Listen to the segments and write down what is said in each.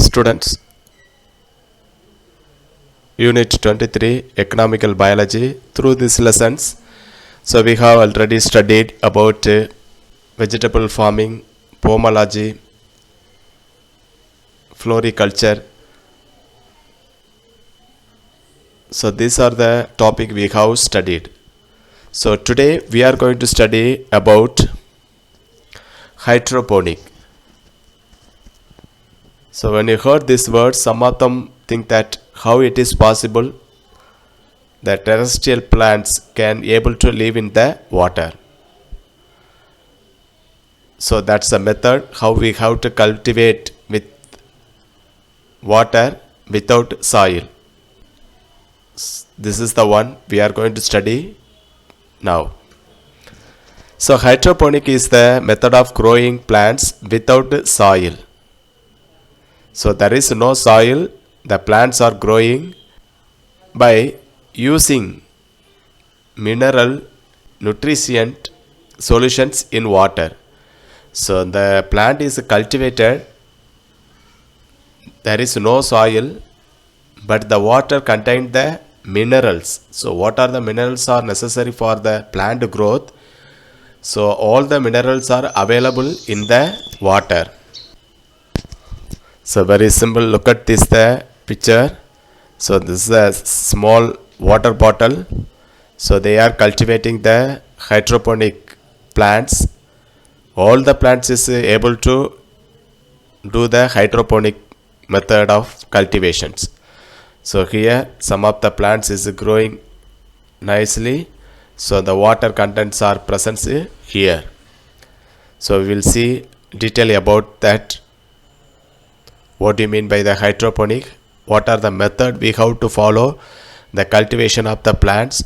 Students, Unit 23 Economical Biology. Through these lessons, so we have already studied about vegetable farming, pomology, floriculture. So these are the topic we have studied. So today we are going to study about hydroponic. So when you heard this word, some of them think that how it is possible that terrestrial plants can able to live in the water. So that's the method how we have to cultivate with water without soil. This is the one we are going to study now. So hydroponic is the method of growing plants without soil. So there is no soil, the plants are growing by using mineral nutrient solutions in water. So the plant is cultivated, there is no soil, but the water contains the minerals. So what are the minerals are necessary for the plant growth? So all the minerals are available in the water. So very simple, look at this the picture. So this is a small water bottle. So they are cultivating the hydroponic plants. All the plants is able to do the hydroponic method of cultivations. So here some of the plants is growing nicely. So the water contents are present here. So we will see detail about that. What do you mean by the hydroponic? What are the method we have to follow the cultivation of the plants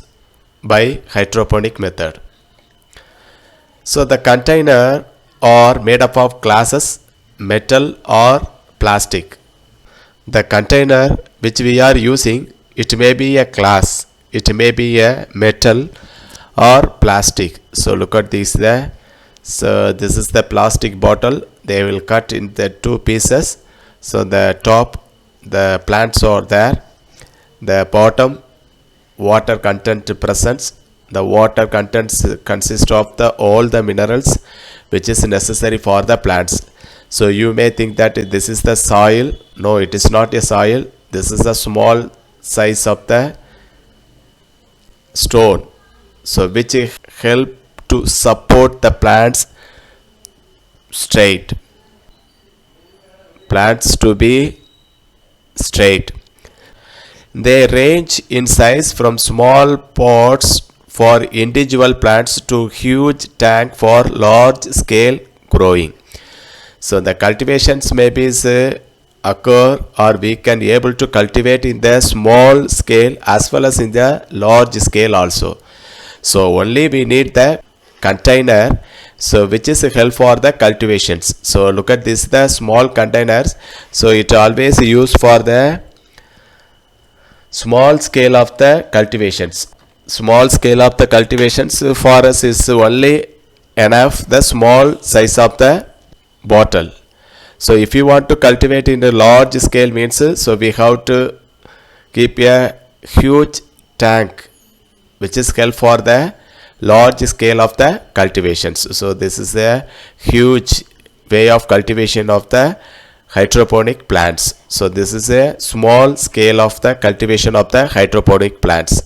by hydroponic method? So the container are made up of glasses, metal or plastic. The container which we are using, it may be a glass, it may be a metal or plastic. So look at this there. So this is the plastic bottle. They will cut in the two pieces. So the top, the plants are there. The bottom, water content presents. The water contents consist of all the minerals which is necessary for the plants. So you may think that this is the soil. No, it is not a soil. This is a small size of the stone. So which help to support the plants straight. Plants to be straight. They range in size from small pots for individual plants to huge tank for large scale growing. So the cultivations maybe occur, or we can able to cultivate in the small scale as well as in the large scale also. So only we need the container, so which is help for the cultivations. So look at this, the small containers. So it always used for the small scale of the cultivations. Small scale of the cultivations for us is only enough the small size of the bottle. So if you want to cultivate in a large scale means, so we have to keep a huge tank which is help for the large scale of the cultivations. So this is a huge way of cultivation of the hydroponic plants. So this is a small scale of the cultivation of the hydroponic plants.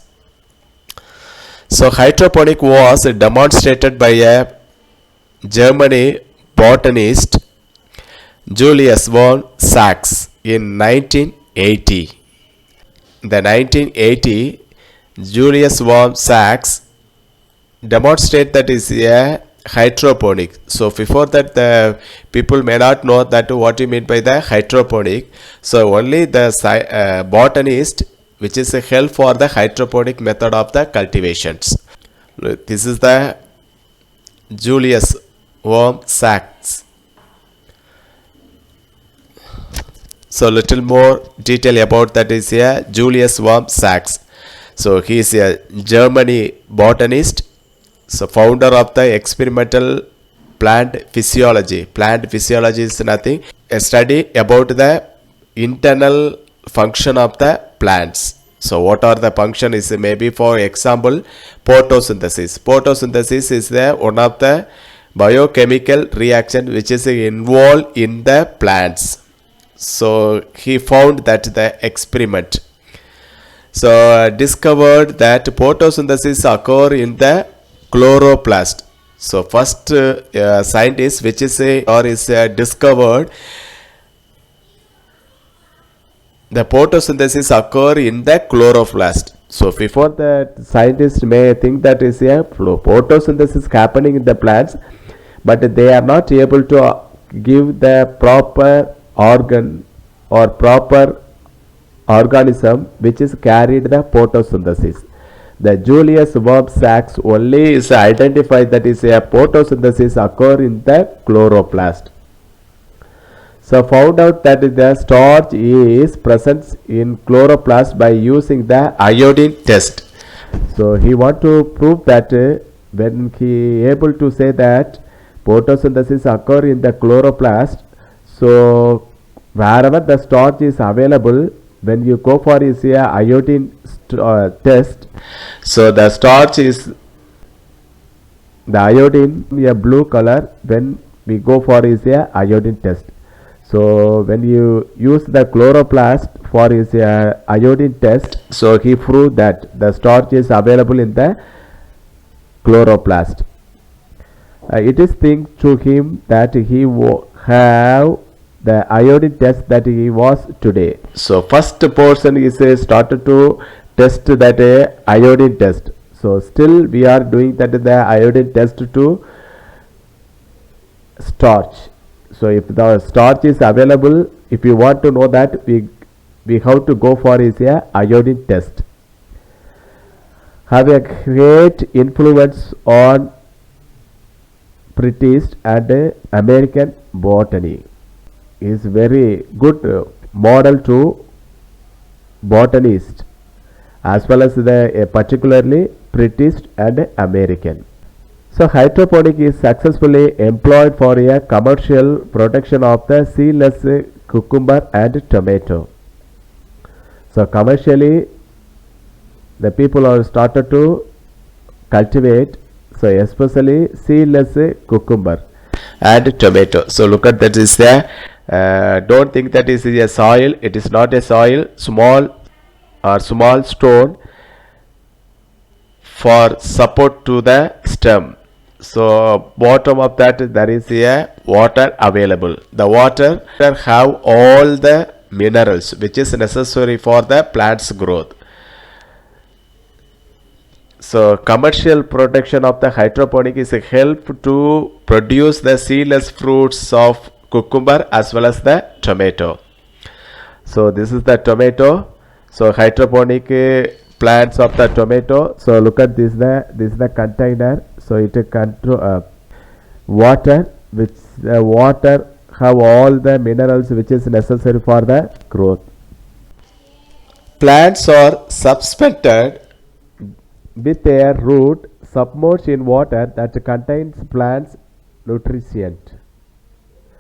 So hydroponic was demonstrated by a German botanist Julius von Sachs in 1980. The 1980 Julius von Sachs demonstrate that is a hydroponic. So before that the people may not know that what you mean by the hydroponic. So only the botanist which is a help for the hydroponic method of the cultivations. This is the Julius von Sachs. So little more detail about that is here, Julius von Sachs. So he is a German botanist, so founder of the experimental plant physiology. Plant physiology is nothing, a study about the internal function of the plants. So what are the function is maybe for example photosynthesis. Photosynthesis is the one of the biochemical reaction which is involved in the plants. So he found that the experiment. So discovered that photosynthesis occur in the chloroplast. So first scientist which is discovered the photosynthesis occur in the chloroplast. So before that, scientists may think that is a photosynthesis happening in the plants, but they are not able to give the proper organ or proper organism which is carried the photosynthesis. The Julius Verb Sachs only is identified that is a photosynthesis occur in the chloroplast. So found out that the starch is present in chloroplast by using the iodine test. So he want to prove that when he able to say that photosynthesis occur in the chloroplast, so wherever the starch is available, when you go for is a iodine test, so the starch is the iodine a blue color when we go for is a iodine test. So when you use the chloroplast for his iodine test, so he proved that the starch is available in the chloroplast. It is think to him that he have the iodine test that he was today. So first person is started to test that iodine test. So still we are doing that the iodine test to starch. So if the starch is available, if you want to know that, we have to go for is a iodine test. Have a great influence on British and American botany. Is very good model to botanist as well as the particularly British and American. So hydroponic is successfully employed for a commercial production of the seedless cucumber and tomato. So commercially the people are started to cultivate, so especially seedless cucumber and tomato. So look at that is there. Don't think that is a soil. It is not a soil. Small stone for support to the stem. So bottom of that there is a water available. The water have all the minerals which is necessary for the plant's growth. So commercial production of the hydroponic is a help to produce the seedless fruits of cucumber as well as the tomato. So this is the tomato. So hydroponic plants of the tomato. So look at this is the container. So it control water, which the water have all the minerals which is necessary for the growth. Plants are suspended with their root submerged in water that contains plants nutrient.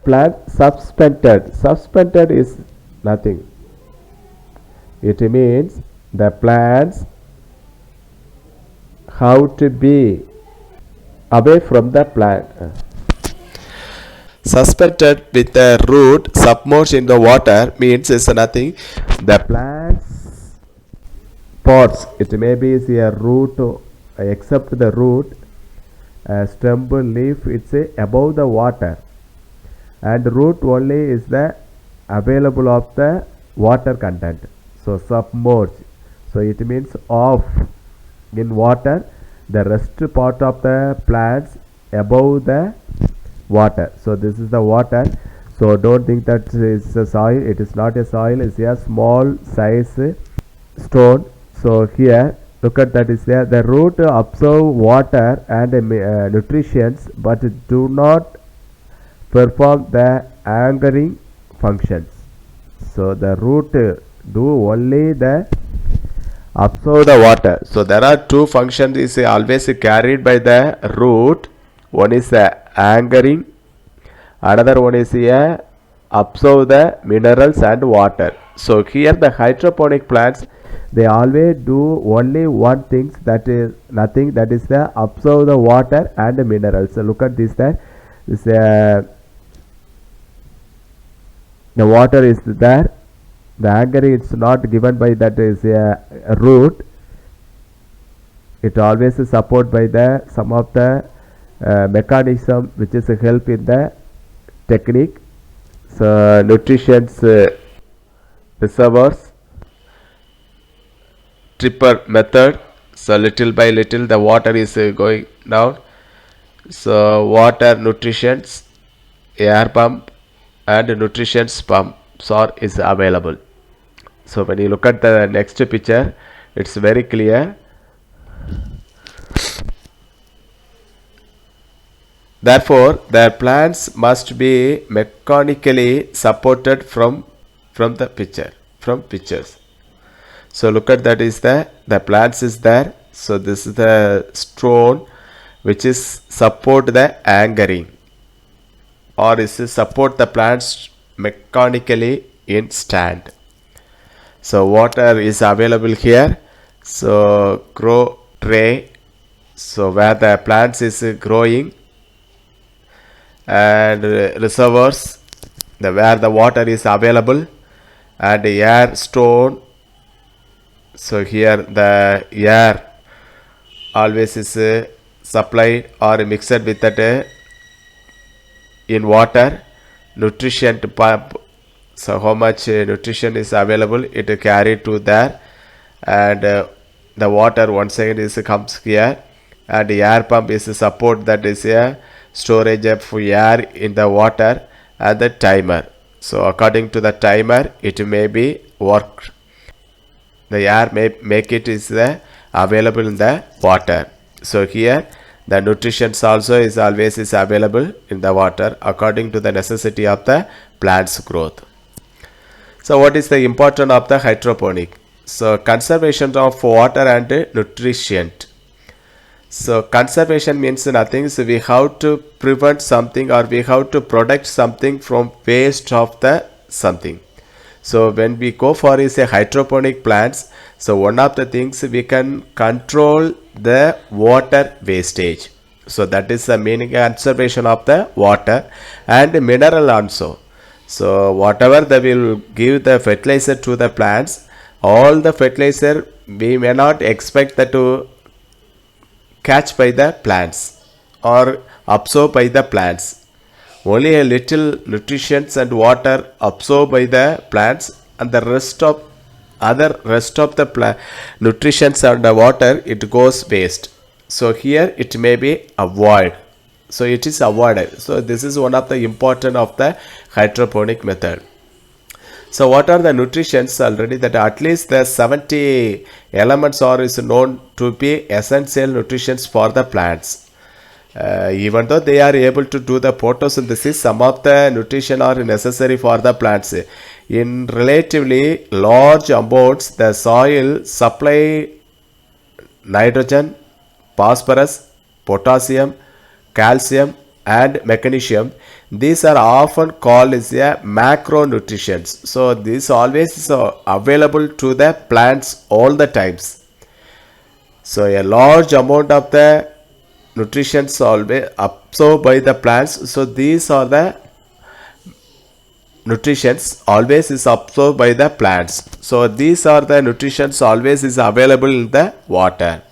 Plant suspended is nothing. It means the plants have to be away from the plant. Suspended with the root submerged in the water means is nothing. The plants pods, it may be a root except the root, stem, leaf, it's above the water, and root only is the available of the water content. So submerged, so it means off in water, the rest part of the plants above the water. So this is the water. So don't think that is a soil. It is not a soil. It's a small size stone. So here look at that is there. The root absorb water and nutrients, but do not perform the anchoring functions. So the root do only the absorb the water. So there are two functions is always carried by the root. One is the anchoring, another one is a absorb the minerals and water. So here the hydroponic plants, they always do only one thing, that is nothing, that is the absorb the water and the minerals. So look at this, that this the water is there, the anchoring is not given by that is a root, it always is support by the some of the mechanism which is a help in the technique. So nutrition's reservoirs, tripper method. So little by little the water is going down. So water nutritions, air pump and nutritions pumps are is available. So when you look at the next picture, it's very clear. Therefore, the plants must be mechanically supported from the picture, from pictures. So look at that, is the plants is there. So this is the stone which is support the anchoring, or is support the plants mechanically in stand. So water is available here. So grow tray, so where the plants is growing, and reservoirs, the where the water is available, and air stone. So here the air always is supplied or mixed with that in water. Nutrition pump, so how much nutrition is available, it carried to there, and the water once again is comes here, and the air pump is support that is a storage of air in the water, and the timer. So according to the timer, it may be worked. The air may make it is available in the water. So here the nutrition also is always is available in the water according to the necessity of the plant's growth. So what is the importance of the hydroponic? So conservation of water and nutrition. So conservation means nothing. So we have to prevent something, or we have to protect something from waste of the something. So when we go for is a hydroponic plants, so one of the things we can control the water wastage. So that is the meaning conservation of the water and mineral also. So whatever they will give the fertilizer to the plants, all the fertilizer we may not expect that to catch by the plants or absorbed by the plants. Only a little nutrition and water absorbed by the plants, and the rest of the nutrition and the water, it goes waste. So here it may be avoided. So it is avoided. So this is one of the important of the hydroponic method. So what are the nutritions already? That at least the 70 elements are is known to be essential nutritions for the plants. Even though they are able to do the photosynthesis, some of the nutrition are necessary for the plants. In relatively large amounts, the soil supply nitrogen, phosphorus, potassium, calcium and magnesium. These are often called as a macronutrients. So these always is available to the plants all the times. So a large amount of the nutrients always absorbed by the plants. So these are the nutrients always is absorbed by the plants. So these are the nutrients always is available in the water.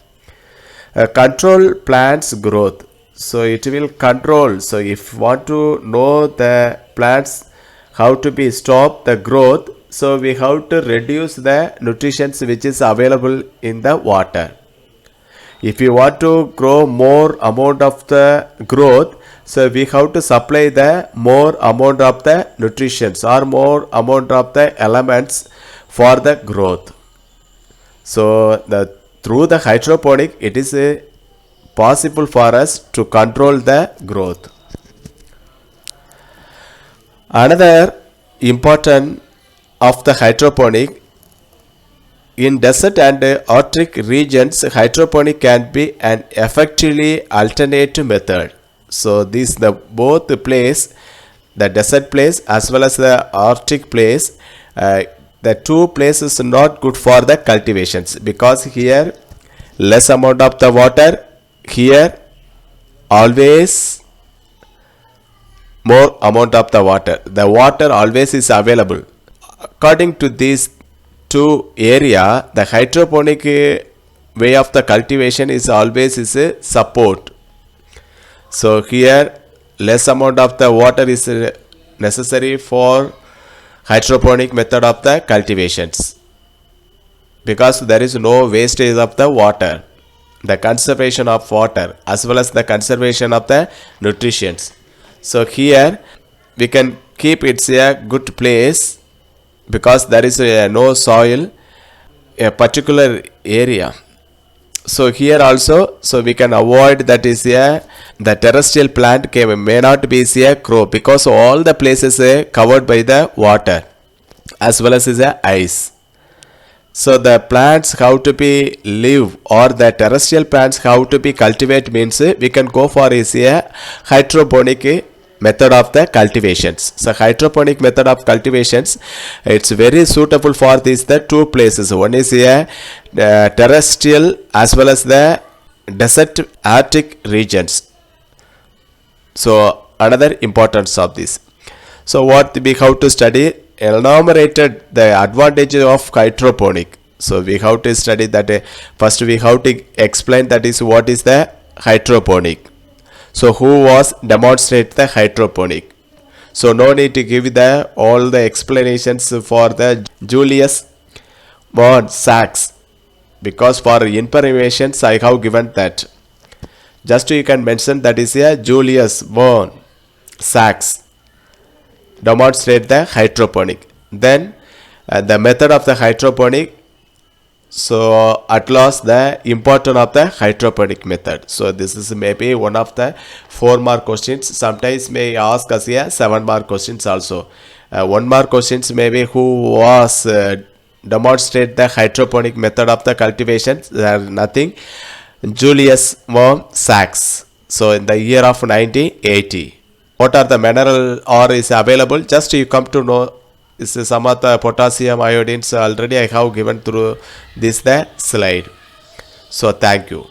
Control plants growth. So it will control. So if you want to know the plants how to be stop the growth, so we have to reduce the nutrients which is available in the water. If you want to grow more amount of the growth, so we have to supply the more amount of the nutrients or more amount of the elements for the growth. So through the hydroponic, it is possible for us to control the growth. Another important of the hydroponic, in desert and Arctic regions, hydroponic can be an effectively alternative method. So these the both place the desert place as well as the Arctic place, the two places not good for the cultivations, because here less amount of the water, here always more amount of the water always is available. According to these two area, the hydroponic way of the cultivation is always is a support. So here less amount of the water is necessary for hydroponic method of the cultivations, because there is no wastage of the water, the conservation of water as well as the conservation of the nutrition. So here we can keep it a good place, because there is no soil a particular area. So here also, so we can avoid that is the terrestrial plant may not be a grow, because all the places covered by the water as well as ice. So the plants how to be live, or the terrestrial plants how to be cultivate means we can go for is a hydroponic method of the cultivations. So hydroponic method of cultivations, it's very suitable for these the two places. One is a terrestrial as well as the desert Arctic regions. So another importance of this. So what we have to study, enumerated the advantages of hydroponic. So we have to study that first we have to explain that is what is the hydroponic. So who was demonstrate the hydroponic? So no need to give the all the explanations for the Julius von Sachs, because for informations I have given that. Just you can mention that is a Julius von Sachs demonstrate the hydroponic. Then the method of the hydroponic. So at last the importance of the hydroponic method. So this is maybe one of the 4 mark questions. Sometimes may ask us here 7 mark questions also. 1 mark questions maybe who was demonstrate the hydroponic method of the cultivation. There nothing. Julius von Sachs. So in the year of 1980. What are the mineral ore is available? Just you come to know. This is some of the potassium iodines already I have given through this the slide. So thank you.